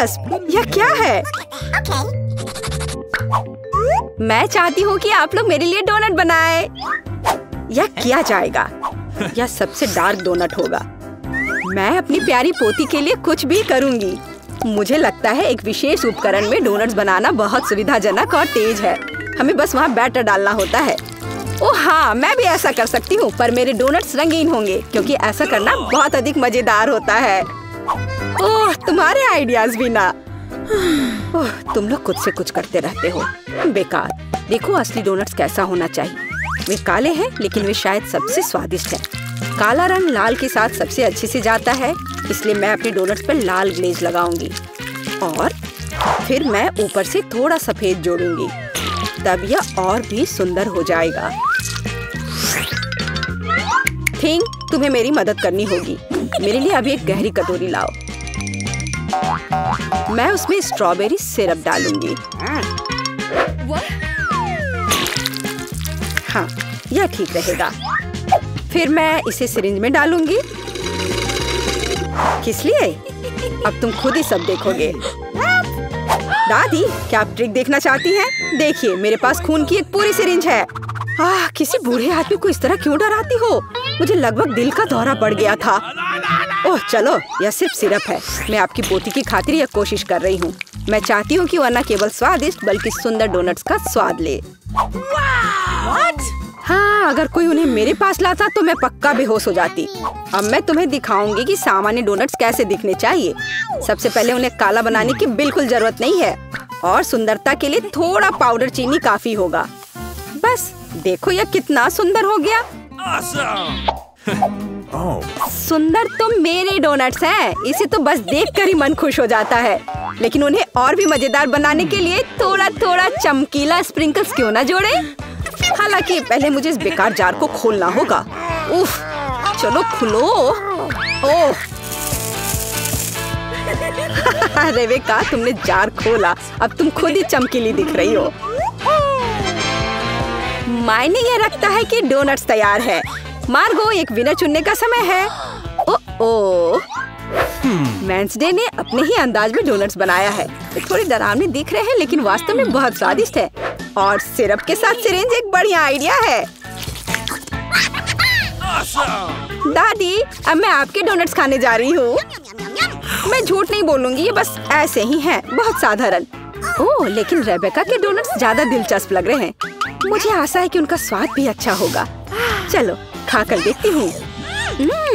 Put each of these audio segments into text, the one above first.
दिलचस्प। यह क्या है? मैं चाहती हूँ कि आप लोग मेरे लिए डोनट बनाएं। यह किया जाएगा। यह सबसे डार्क डोनट होगा। मैं अपनी प्यारी पोती के लिए कुछ भी करूँगी। मुझे लगता है एक विशेष उपकरण में डोनट्स बनाना बहुत सुविधाजनक और तेज है। हमें बस वहाँ बैटर डालना होता है। ओह हाँ, मैं भी ऐसा कर सकती हूँ, पर मेरे डोनट्स रंगीन होंगे क्योंकि ऐसा करना बहुत अधिक मजेदार होता है। ओह, तुम्हारे आइडियाज भी ना। ओह, तुम लोग खुद से कुछ करते रहते हो। बेकार। देखो असली डोनट्स कैसा होना चाहिए। वे काले हैं लेकिन वे शायद सबसे स्वादिष्ट हैं। काला रंग लाल के साथ सबसे अच्छे से जाता है, इसलिए मैं अपने डोनट्स पर लाल ग्लेज लगाऊंगी और फिर मैं ऊपर से थोड़ा सफेद जोड़ूंगी। तब यह और भी सुंदर हो जाएगा। थिंग, तुम्हें मेरी मदद करनी होगी। मेरे लिए अभी एक गहरी कटोरी लाओ। मैं उसमें स्ट्रॉबेरी सिरप डालूंगी। हाँ, यह ठीक रहेगा। फिर मैं इसे सिरिंज में डालूंगी। किस लिए? अब तुम खुद ही सब देखोगे। दादी, क्या आप ट्रिक देखना चाहती हैं? देखिए, मेरे पास खून की एक पूरी सिरिंज है। किसी बूढ़े आदमी को इस तरह क्यों डराती हो? मुझे लगभग दिल का दौरा पड़ गया था। ओह चलो, यह सिर्फ सिरप है। मैं आपकी पोती की खातिर यह कोशिश कर रही हूँ। मैं चाहती हूँ कि वह न केवल स्वादिष्ट बल्कि सुंदर डोनट्स का स्वाद ले। हाँ, अगर कोई उन्हें मेरे पास लाता तो मैं पक्का बेहोश हो जाती। अब मैं तुम्हें दिखाऊंगी कि सामान्य डोनट्स कैसे दिखने चाहिए। सबसे पहले उन्हें काला बनाने की बिल्कुल जरूरत नहीं है और सुंदरता के लिए थोड़ा पाउडर चीनी काफी होगा। बस देखो यह कितना सुंदर हो गया। सुंदर तो मेरे डोनट्स हैं। इसे तो बस देखकर ही मन खुश हो जाता है। लेकिन उन्हें और भी मजेदार बनाने के लिए थोड़ा थोड़ा चमकीला स्प्रिंकल्स क्यों ना जोड़े? हालांकि पहले मुझे इस बेकार जार को खोलना होगा। उफ, चलो खुलो। ओह रेबेका, तुमने जार खोला। अब तुम खुद ही चमकीली दिख रही हो। मायने ये रखता है कि डोनट्स तैयार है। मार्गो, एक विनर चुनने का समय है। ओह, वेंसडे ने अपने ही अंदाज में डोनट्स बनाया है। ये थोड़ी डरावने दिख रहे हैं लेकिन वास्तव में बहुत स्वादिष्ट है। और सिरप के साथ सिरिंज एक बढ़िया आइडिया है। दादी, अब मैं आपके डोनट्स खाने जा रही हूँ। मैं झूठ नहीं बोलूंगी, ये बस ऐसे ही हैं, बहुत साधारण। ओह, लेकिन रेबेका के डोनट्स ज्यादा दिलचस्प लग रहे हैं। मुझे आशा है कि उनका स्वाद भी अच्छा होगा। चलो खाकर देखती हूँ।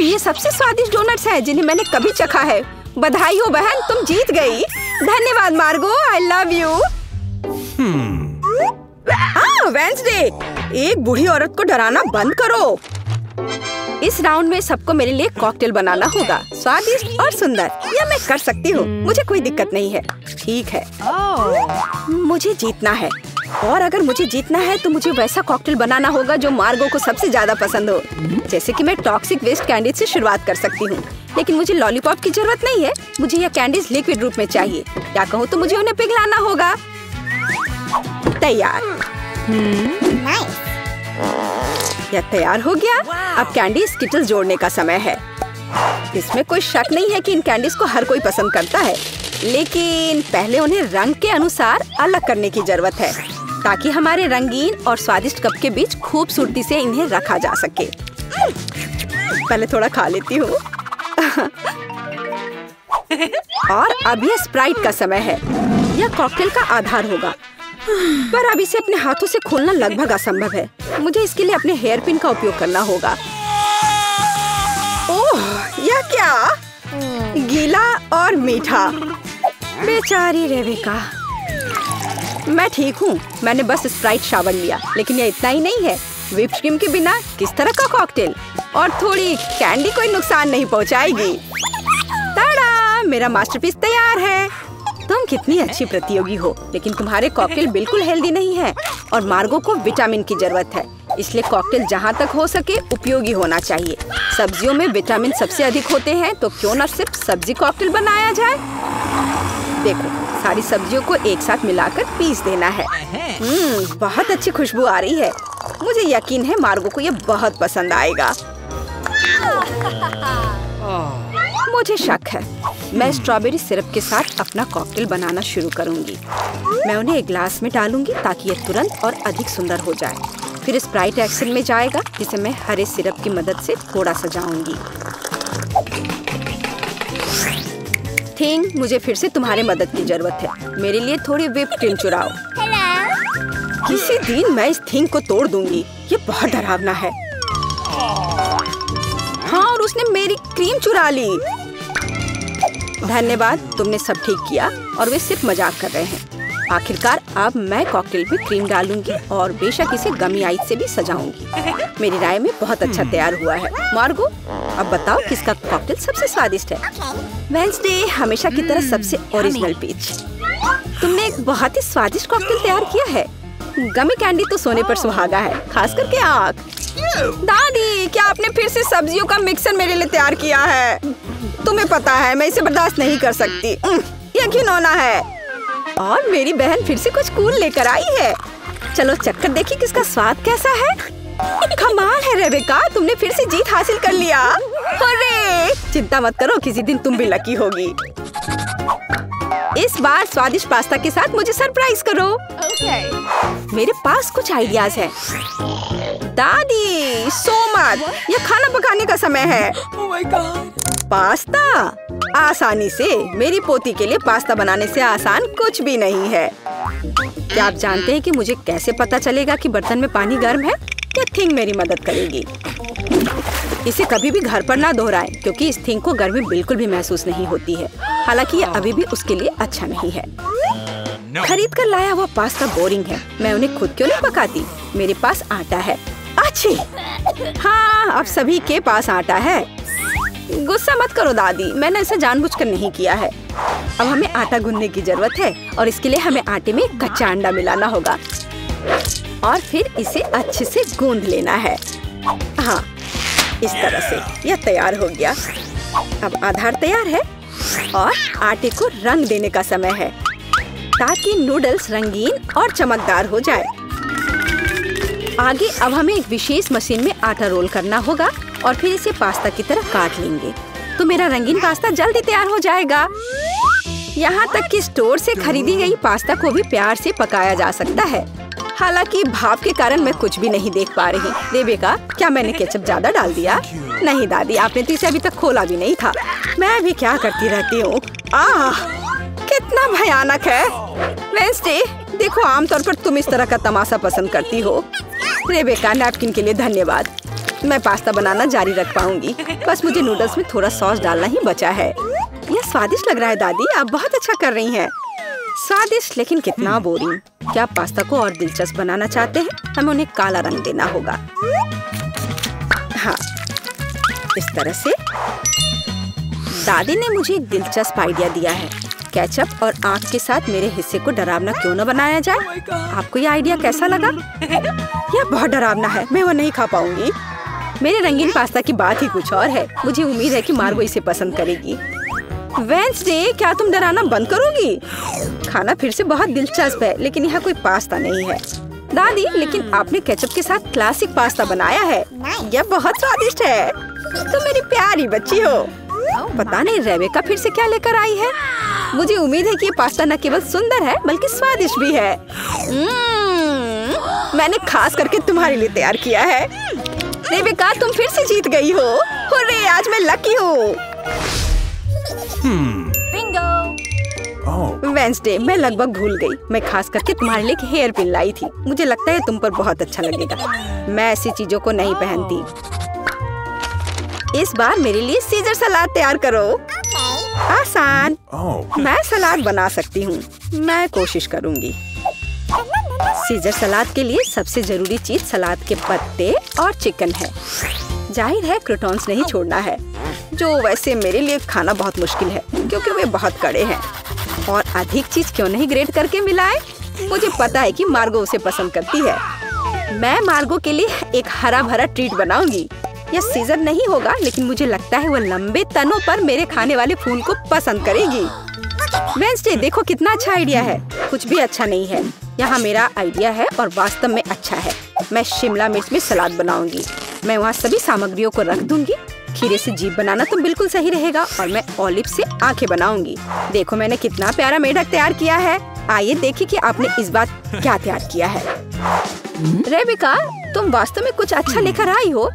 ये सबसे स्वादिष्ट डोनट्स हैं जिन्हें मैंने कभी चखा है। बधाई हो बहन, तुम जीत गई। धन्यवाद मार्गो, आई लव यू। वेंसडे, एक बूढ़ी औरत को डराना बंद करो। इस राउंड में सबको मेरे लिए कॉकटेल बनाना होगा, स्वादिष्ट और सुंदर। यह मैं कर सकती हूँ, मुझे कोई दिक्कत नहीं है। ठीक है, मुझे जीतना है और अगर मुझे जीतना है तो मुझे वैसा कॉकटेल बनाना होगा जो मार्गो को सबसे ज्यादा पसंद हो। जैसे कि मैं टॉक्सिक वेस्ट कैंडीज से शुरुआत कर सकती हूँ, लेकिन मुझे लॉलीपॉप की जरूरत नहीं है। मुझे यह कैंडीज लिक्विड रूप में चाहिए। क्या कहूँ तो मुझे उन्हें पिघलाना होगा। तैयार। यह तैयार हो गया। अब कैंडी स्किटल्स जोड़ने का समय है। इसमें कोई शक नहीं है कि इन कैंडीज को हर कोई पसंद करता है, लेकिन पहले उन्हें रंग के अनुसार अलग करने की जरूरत है ताकि हमारे रंगीन और स्वादिष्ट कप के बीच खूबसूरती से इन्हें रखा जा सके। पहले थोड़ा खा लेती हूँ। और अब यह स्प्राइट का समय है। यह कॉकटेल का आधार होगा, पर अब इसे अपने हाथों से खोलना लगभग असंभव है। मुझे इसके लिए अपने हेयर पिन का उपयोग करना होगा। ओह, यह क्या? गीला और मीठा। बेचारी रेबेका। मैं ठीक हूँ, मैंने बस स्प्राइट शावर लिया, लेकिन यह इतना ही नहीं है। व्हिप क्रीम के बिना किस तरह का कॉकटेल? और थोड़ी कैंडी कोई नुकसान नहीं पहुँचाएगी। ताड़ा, मेरा मास्टरपीस तैयार है। तुम कितनी अच्छी प्रतियोगी हो, लेकिन तुम्हारे कॉकटेल बिल्कुल हेल्दी नहीं है और मार्गो को विटामिन की जरूरत है। इसलिए कॉकटेल जहाँ तक हो सके उपयोगी होना चाहिए। सब्जियों में विटामिन सबसे अधिक होते हैं, तो क्यों न सिर्फ सब्जी कॉकटेल बनाया जाए। देखो, सारी सब्जियों को एक साथ मिलाकर पीस देना है। बहुत अच्छी खुशबू आ रही है। मुझे यकीन है मार्गो को ये बहुत पसंद आएगा। मुझे शक है। मैं स्ट्रॉबेरी सिरप के साथ अपना कॉकटेल बनाना शुरू करूंगी। मैं उन्हें एक ग्लास में डालूंगी ताकि ये तुरंत और अधिक सुंदर हो जाए। फिर स्प्राइट एक्शन में जाएगा, जिसे मैं हरे सिरप की मदद से थोड़ा सजाऊंगी। थिंग, मुझे फिर से तुम्हारे मदद की जरूरत है। मेरे लिए थोड़ी व्हिप क्रीम चुराओ। किसी दिन मैं इस थिंग को तोड़ दूंगी। ये बहुत डरावना है। हाँ, और उसने मेरी क्रीम चुरा ली। धन्यवाद, तुमने सब ठीक किया। और वे सिर्फ मजाक कर रहे हैं। आखिरकार अब मैं कॉकटेल में क्रीम डालूंगी और बेशक इसे गमी आइस से भी सजाऊंगी। मेरी राय में बहुत अच्छा तैयार हुआ है। मार्गो, अब बताओ किसका कॉकटेल सबसे स्वादिष्ट है? वेंसडे, हमेशा की तरह सबसे ओरिजिनल पीच। तुमने एक बहुत ही स्वादिष्ट कॉकटेल तैयार किया है। गमी कैंडी तो सोने पर सुहागा है, खास करके आँख। दादी, क्या आपने फिर से सब्जियों का मिक्सर मेरे लिए तैयार किया है? तुम्हें पता है मैं इसे बर्दाश्त नहीं कर सकती। ये घिनौना है। और मेरी बहन फिर से कुछ कूल लेकर आई है। चलो चक्कर देखिए किसका स्वाद कैसा है। कमाल है रेबेका, तुमने फिर से जीत हासिल कर लिया। अरे चिंता मत करो, किसी दिन तुम भी लकी होगी। इस बार स्वादिष्ट पास्ता के साथ मुझे सरप्राइज करो। मेरे पास कुछ आइडियाज हैं। दादी, सो मत, यह खाना पकाने का समय है। पास्ता? आसानी से। मेरी पोती के लिए पास्ता बनाने से आसान कुछ भी नहीं है। क्या आप जानते हैं कि मुझे कैसे पता चलेगा कि बर्तन में पानी गर्म है? क्या थिंग मेरी मदद करेगी। इसे कभी भी घर पर ना दोहराएं, क्योंकि इस थिंग को गर्मी बिल्कुल भी महसूस नहीं होती है। हालांकि ये अभी भी उसके लिए अच्छा नहीं है। खरीद कर लाया हुआ पास्ता बोरिंग है। मैं उन्हें खुद क्यों नहीं पकाती? मेरे पास आटा है। अच्छी, हाँ, अब सभी के पास आटा है। गुस्सा मत करो दादी, मैंने ऐसा जानबूझकर नहीं किया है। अब हमें आटा गूंदने की जरूरत है और इसके लिए हमें आटे में कच्चा अंडा मिलाना होगा और फिर इसे अच्छे से गूंद लेना है। हाँ, इस तरह से यह तैयार हो गया। अब आधार तैयार है और आटे को रंग देने का समय है ताकि नूडल्स रंगीन और चमकदार हो जाए। आगे अब हमें एक विशेष मशीन में आटा रोल करना होगा और फिर इसे पास्ता की तरह काट लेंगे, तो मेरा रंगीन पास्ता जल्दी तैयार हो जाएगा। यहाँ तक कि स्टोर से खरीदी गई पास्ता को भी प्यार से पकाया जा सकता है। हालांकि भाप के कारण मैं कुछ भी नहीं देख पा रही। रेबेका, क्या मैंने केचप ज्यादा डाल दिया? नहीं दादी, आपने तो इसे अभी तक खोला भी नहीं था। मैं भी क्या करती रहती हूँ। कितना भयानक है। वेंसडे, देखो, आमतौर पर तुम इस तरह का तमाशा पसंद करती हो। रेबेका, नैपकिन के लिए धन्यवाद। मैं पास्ता बनाना जारी रख पाऊंगी। बस मुझे नूडल्स में थोड़ा सॉस डालना ही बचा है। यह स्वादिष्ट लग रहा है दादी, आप बहुत अच्छा कर रही हैं। स्वादिष्ट, लेकिन कितना बोरिंग। क्या आप पास्ता को और दिलचस्प बनाना चाहते हैं? हमें उन्हें काला रंग देना होगा। हाँ, इस तरह से। दादी ने मुझे एक दिलचस्प आइडिया दिया है। केचप और आँख के साथ मेरे हिस्से को डरावना क्यों न बनाया जाए? आपको ये आइडिया कैसा लगा? यह बहुत डरावना है, मैं वो नहीं खा पाऊंगी। मेरे रंगीन पास्ता की बात ही कुछ और है। मुझे उम्मीद है कि मार्गो इसे पसंद करेगी। वेंसडे, क्या तुम डराना बंद करोगी? खाना फिर से बहुत दिलचस्प है, लेकिन यहाँ कोई पास्ता नहीं है। दादी, लेकिन आपने केचप के साथ क्लासिक पास्ता बनाया है। यह बहुत स्वादिष्ट है। तुम मेरी प्यारी बच्ची हो। पता नहीं रेबेका फिर से क्या लेकर आई है। मुझे उम्मीद है कि ये पास्ता न केवल सुंदर है बल्कि स्वादिष्ट भी है। मैंने खास करके तुम्हारे लिए तैयार किया है। रेबेका, तुम फिर से जीत गई हो। हुर्रे, आज मैं लकी हूँ। वेंसडे, मैं लगभग भूल गई। मैं खास करके तुम्हारे लिए एक हेयर पिन लाई थी। मुझे लगता है तुम पर बहुत अच्छा लगेगा। मैं ऐसी चीजों को नहीं पहनती। इस बार मेरे लिए सीजर सलाद तैयार करो। आसान। मैं सलाद बना सकती हूँ। मैं कोशिश करूँगी। सीजर सलाद के लिए सबसे जरूरी चीज सलाद के पत्ते और चिकन है। जाहिर है क्रूटॉन्स नहीं छोड़ना है, जो वैसे मेरे लिए खाना बहुत मुश्किल है क्योंकि वे बहुत कड़े हैं। और अधिक चीज क्यों नहीं ग्रेट करके मिलाए? मुझे पता है कि मार्गो उसे पसंद करती है। मैं मार्गो के लिए एक हरा भरा ट्रीट बनाऊंगी। यह सीजर नहीं होगा, लेकिन मुझे लगता है वो लंबे तनों पर मेरे खाने वाले फूल को पसंद करेगी। वेंसडे, देखो कितना अच्छा आइडिया है। कुछ भी अच्छा नहीं है। यहाँ मेरा आइडिया है और वास्तव में अच्छा है। मैं शिमला मिर्च में सलाद बनाऊंगी। मैं वहाँ सभी सामग्रियों को रख दूंगी। खीरे से जीभ बनाना तो बिल्कुल सही रहेगा और मैं ऑलिव से आंखें बनाऊंगी। देखो मैंने कितना प्यारा मेढक तैयार किया है। आइए देखिए कि आपने इस बार क्या तैयार किया है। रेबिका, तुम वास्तव में कुछ अच्छा लेकर आई हो,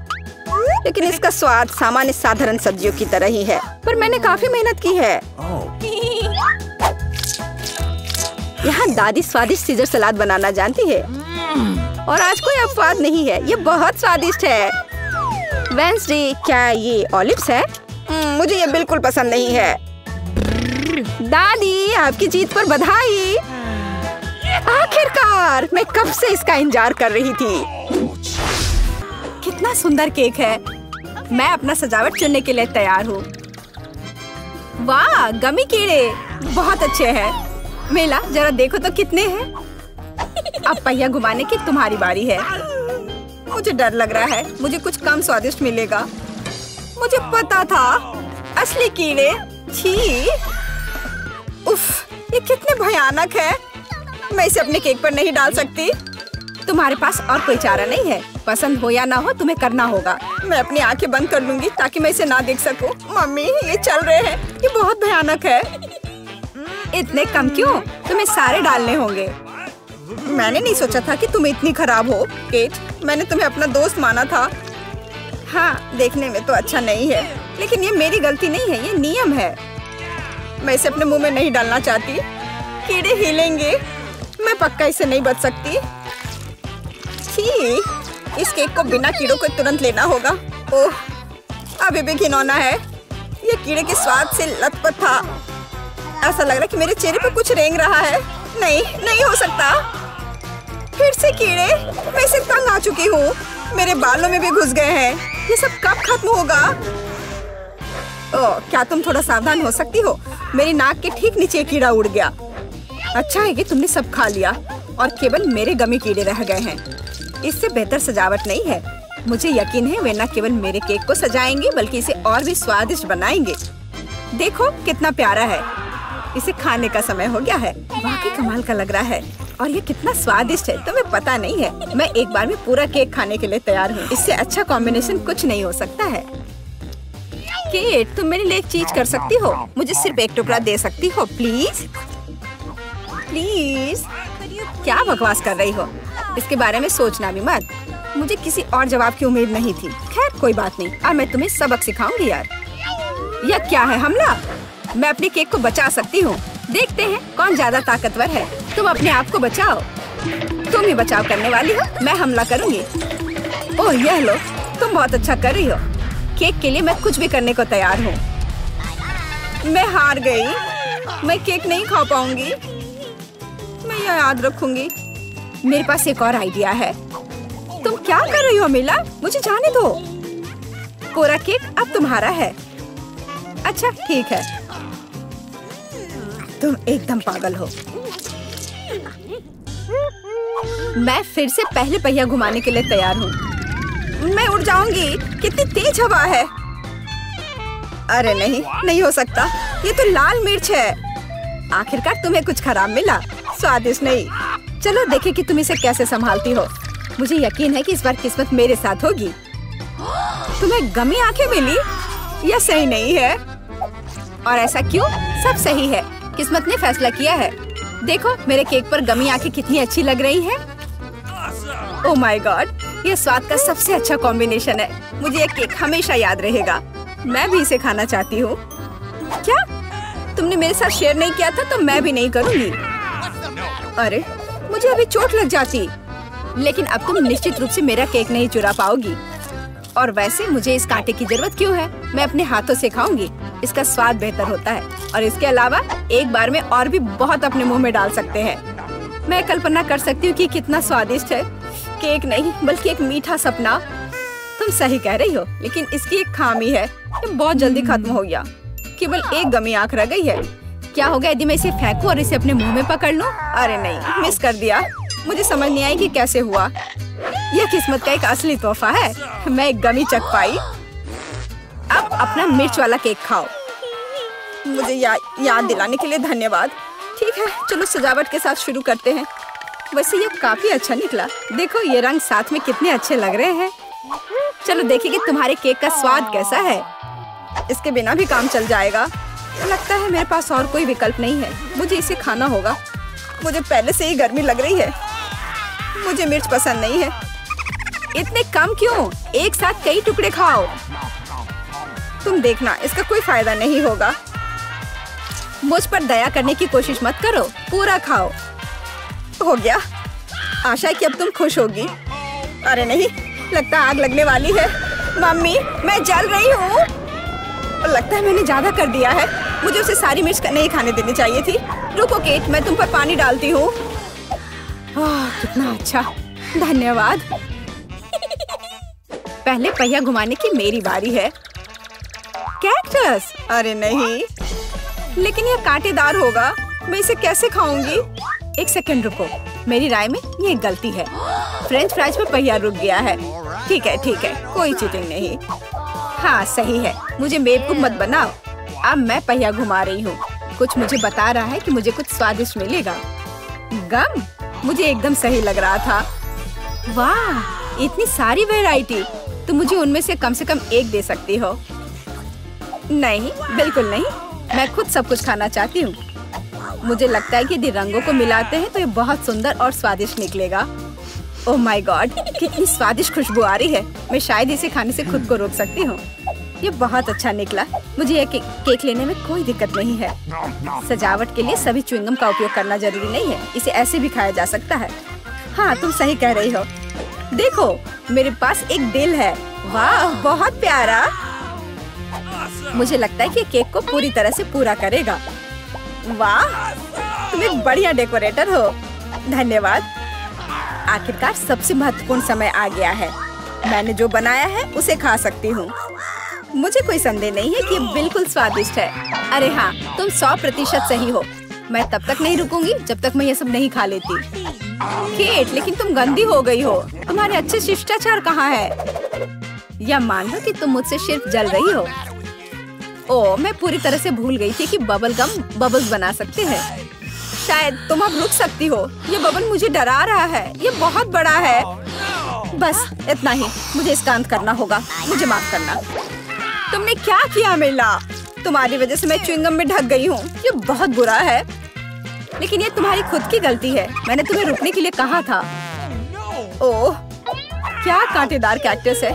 लेकिन इसका स्वाद सामान्य साधारण सब्जियों की तरह ही है, पर मैंने काफी मेहनत की है। यहाँ दादी स्वादिष्ट सीजर सलाद बनाना जानती है और आज कोई अपवाद नहीं है, ये बहुत स्वादिष्ट है। वेंसडे, क्या ये ऑलिव्स है? मुझे ये बिल्कुल पसंद नहीं है। दादी, आपकी जीत पर बधाई। आखिरकार, मैं कब से इसका इंतजार कर रही थी। कितना सुंदर केक है। मैं अपना सजावट चुनने के लिए तैयार हूँ। वाह, गमी कीड़े बहुत अच्छे हैं। मेला, जरा देखो तो कितने हैं। अब पहिया घुमाने की तुम्हारी बारी है। मुझे डर लग रहा है, मुझे कुछ कम स्वादिष्ट मिलेगा। मुझे पता था, असली कीड़े। छी, उफ, ये कितने भयानक है। मैं इसे अपने केक पर नहीं डाल सकती। तुम्हारे पास और कोई चारा नहीं है। पसंद हो या ना हो, तुम्हें करना होगा। मैं अपनी आंखें बंद कर लूंगी ताकि मैं इसे ना देख सकूं। मम्मी, ये चल रहे हैं, ये बहुत भयानक है। इतने कम क्यों? तुम्हें सारे डालने होंगे। मैंने नहीं सोचा था कि तुम इतनी खराब हो, केट। मैंने तुम्हें अपना दोस्त माना था। हाँ, देखने में तो अच्छा नहीं है, लेकिन ये मेरी गलती नहीं है, ये नियम है। मैं इसे अपने मुंह में नहीं डालना चाहती। कीड़े हिलेंगे, मैं पक्का इसे नहीं बच सकती। छी, इस केक को बिना कीड़ों को तुरंत लेना होगा। ओह, अभी भी घिनौना है। ये कीड़े के स्वाद से लथपथ था। ऐसा लग रहा है कि मेरे चेहरे पे कुछ रेंग रहा है। नहीं, नहीं हो सकता। फिर से कीड़े। मैं इसे तंग आ चुकी हूँ। मेरे बालों में भी घुस गए हैं। ये सब कब खत्म होगा? ओह, क्या तुम थोड़ा सावधान हो सकती हो? मेरी नाक के ठीक नीचे कीड़ा उड़ गया। अच्छा है कि तुमने सब खा लिया और केवल मेरे गमी कीड़े रह गए हैं। इससे बेहतर सजावट नहीं है। मुझे यकीन है वे न केवल मेरे केक को सजाएंगे बल्कि इसे और भी स्वादिष्ट बनाएंगे। देखो कितना प्यारा है। इसे खाने का समय हो गया है। वाकई कमाल का लग रहा है और ये कितना स्वादिष्ट है तुम्हें पता नहीं है। मैं एक बार में पूरा केक खाने के लिए तैयार हूँ। इससे अच्छा कॉम्बिनेशन कुछ नहीं हो सकता है। केट, तुम मेरे लिए एक चीज कर सकती हो? मुझे सिर्फ एक टुकड़ा दे सकती हो प्लीज? प्लीज। क्या बकवास कर रही हो? इसके बारे में सोचना भी मत। मुझे किसी और जवाब की उम्मीद नहीं थी। खैर कोई बात नहीं, अब मैं तुम्हें सबक सिखाऊंगी यार। यह क्या है, हमला? मैं अपने केक को बचा सकती हूँ। देखते हैं कौन ज्यादा ताकतवर है। तुम अपने आप को बचाओ। तुम ही बचाव करने वाली हो, मैं हमला करूंगी। ओह यह लो, तुम बहुत अच्छा कर रही हो। केक के लिए मैं कुछ भी करने को तैयार हूँ। मैं हार गई। मैं केक नहीं खा पाऊंगी। मैं यह याद रखूंगी। मेरे पास एक और आइडिया है। तुम क्या कर रही हो मिला? मुझे जाने दो। पूरा केक अब तुम्हारा है। अच्छा ठीक है। तुम एकदम पागल हो। मैं फिर से पहले पहिया घुमाने के लिए तैयार हूँ। मैं उड़ जाऊंगी। कितनी तेज हवा है। अरे नहीं, नहीं हो सकता। ये तो लाल मिर्च है। आखिरकार तुम्हें कुछ खराब मिला। स्वादिष्ट नहीं। चलो देखें कि तुम इसे कैसे संभालती हो। मुझे यकीन है कि इस बार किस्मत मेरे साथ होगी। तुम्हें गमी आंखें मिली? यह सही नहीं है। और ऐसा क्यों? सब सही है। किस्मत ने फैसला किया है। देखो मेरे केक पर गमी आंखें कितनी अच्छी लग रही हैं। ओह माय गॉड, ये स्वाद का सबसे अच्छा कॉम्बिनेशन है। मुझे ये केक हमेशा याद रहेगा। मैं भी इसे खाना चाहती हूँ। क्या तुमने मेरे साथ शेयर नहीं किया था तो मैं भी नहीं करूँगी। अरे मुझे अभी चोट लग जाती। लेकिन अब तुम निश्चित रूप से मेरा केक नहीं चुरा पाओगी। और वैसे मुझे इस कांटे की जरूरत क्यों है? मैं अपने हाथों से खाऊंगी। इसका स्वाद बेहतर होता है और इसके अलावा एक बार में और भी बहुत अपने मुंह में डाल सकते हैं। मैं कल्पना कर सकती हूँ कि कितना स्वादिष्ट है। केक नहीं बल्कि एक मीठा सपना। तुम सही कह रही हो, लेकिन इसकी एक खामी है। ये बहुत जल्दी खत्म हो गया। केवल एक गमी आंख रह गई है। क्या होगा यदि मैं इसे फेंकूं और इसे अपने मुंह में पकड़ लूं? अरे नहीं, मिस कर दिया। मुझे समझ नहीं आई कि कैसे हुआ। यह किस्मत का एक असली तोहफा है। मैं एक गमी चख पाई। अब अपना मिर्च वाला केक खाओ। मुझे याद दिलाने के लिए धन्यवाद। ठीक है, चलो सजावट के साथ शुरू करते हैं। वैसे ये काफी अच्छा निकला। देखो ये रंग साथ में कितने अच्छे लग रहे हैं। चलो देखिए कि तुम्हारे केक का स्वाद कैसा है। इसके बिना भी काम चल जाएगा। लगता है मेरे पास और कोई विकल्प नहीं है, मुझे इसे खाना होगा। मुझे पहले से ही गर्मी लग रही है। मुझे मिर्च पसंद नहीं है। इतने कम क्यों? एक साथ कई टुकड़े खाओ। तुम देखना, इसका कोई फायदा नहीं होगा। मुझ पर दया करने की कोशिश मत करो, पूरा खाओ। हो गया। आशा है कि अब तुम खुश होगी। अरे नहीं, लगता है आग लगने वाली है। मम्मी, मैं जल रही हूँ। लगता है मैंने ज्यादा कर दिया है। मुझे उसे सारी मिर्च नहीं खाने देनी चाहिए थी। रुको केट, मैं तुम पर पानी डालती हूँ। कितना अच्छा, धन्यवाद। पहले पहिया घुमाने की मेरी बारी है। कैक्टस? अरे नहीं, लेकिन यह कांटेदार होगा। मैं इसे कैसे खाऊंगी? एक सेकंड रुको, मेरी राय में ये गलती है। फ्रेंच फ्राइज में पहिया रुक गया है। ठीक है, कोई चीटिंग नहीं। हाँ सही है, मुझे बेवकूफ मत बनाओ। अब मैं पहिया घुमा रही हूँ। कुछ मुझे बता रहा है कि मुझे कुछ स्वादिष्ट मिलेगा। गम? मुझे एकदम सही लग रहा था। वाह, इतनी सारी वैरायटी। तो मुझे उनमें से कम एक दे सकती हो। नहीं, बिल्कुल नहीं, मैं खुद सब कुछ खाना चाहती हूँ। मुझे लगता है कि यदि रंगों को मिलाते हैं तो ये बहुत सुंदर और स्वादिष्ट निकलेगा। ओह माय गॉड, कितनी स्वादिष्ट खुशबू आ रही है। मैं शायद इसे खाने से खुद को रोक सकती हूँ। ये बहुत अच्छा निकला। मुझे यह केक लेने में कोई दिक्कत नहीं है। सजावट के लिए सभी च्युइंगम का उपयोग करना जरूरी नहीं है। इसे ऐसे भी खाया जा सकता है। हाँ, तुम सही कह रही हो। देखो, मेरे पास एक दिल है। वाह, बहुत प्यारा। मुझे लगता है कि केक को पूरी तरह से पूरा करेगा। वाह, तुम एक बढ़िया डेकोरेटर हो। धन्यवाद। आखिरकार सबसे महत्वपूर्ण समय आ गया है। मैंने जो बनाया है उसे खा सकती हूँ। मुझे कोई संदेह नहीं है कि ये बिल्कुल स्वादिष्ट है। अरे हाँ, तुम 100% सही हो। मैं तब तक नहीं रुकूंगी जब तक मैं ये सब नहीं खा लेती। केट, लेकिन तुम गंदी हो गई हो। तुम्हारे अच्छे शिष्टाचार कहाँ है? या मान लो कि तुम मुझसे सिर्फ जल रही हो। ओह, मैं पूरी तरह से भूल गई थी कि बबल गम बबल्स बना सकते हैं। शायद तुम अब रुक सकती हो। ये बबल मुझे डरा रहा है। ये बहुत बड़ा है। बस इतना ही, मुझे इसका अंत करना होगा। मुझे माफ करना। तुमने क्या किया मिला? तुम्हारी वजह से मैं च्युइंगम में ढक गई हूँ। ये बहुत बुरा है, लेकिन ये तुम्हारी खुद की गलती है। मैंने तुम्हें रुकने के लिए कहा था। ओह, क्या कांटेदार कैक्टस है।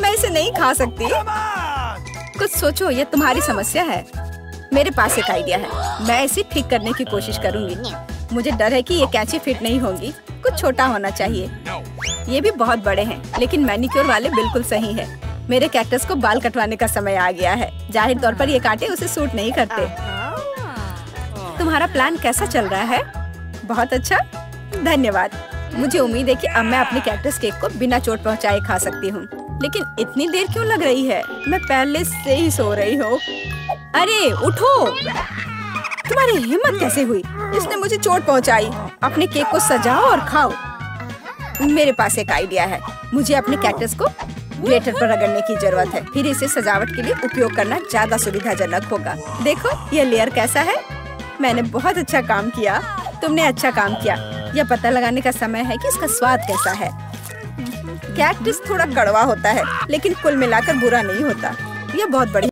मैं इसे नहीं खा सकती। कुछ सोचो, ये तुम्हारी समस्या है। मेरे पास एक आइडिया है। मैं इसे ठीक करने की कोशिश करूंगी। मुझे डर है कि ये कैंची फिट नहीं होगी। कुछ छोटा होना चाहिए। ये भी बहुत बड़े हैं, लेकिन मैनिक्योर वाले बिल्कुल सही है। मेरे कैक्टस को बाल कटवाने का समय आ गया है। जाहिर तौर पर ये कांटे उसे सूट नहीं करते। तुम्हारा प्लान कैसा चल रहा है? बहुत अच्छा, धन्यवाद। मुझे उम्मीद है कि अब मैं अपने कैक्टस केक को बिना चोट पहुंचाए खा सकती हूँ। लेकिन इतनी देर क्यों लग रही है? मैं पहले से ही सो रही हूँ। अरे उठो, तुम्हारी हिम्मत कैसे हुई? इसने मुझे चोट पहुंचाई। अपने केक को सजाओ और खाओ। मेरे पास एक आइडिया है। मुझे अपने कैक्टस को ग्लिटर पर रगड़ने की जरूरत है। फिर इसे सजावट के लिए उपयोग करना ज्यादा सुविधाजनक होगा। देखो ये लेयर कैसा है। मैंने बहुत अच्छा काम किया। तुमने अच्छा काम किया। यह पता लगाने का समय है कि इसका स्वाद कैसा है। कैक्टस थोड़ा कड़वा होता है, लेकिन कुल मिलाकर बुरा नहीं होता। यह बहुत बढ़िया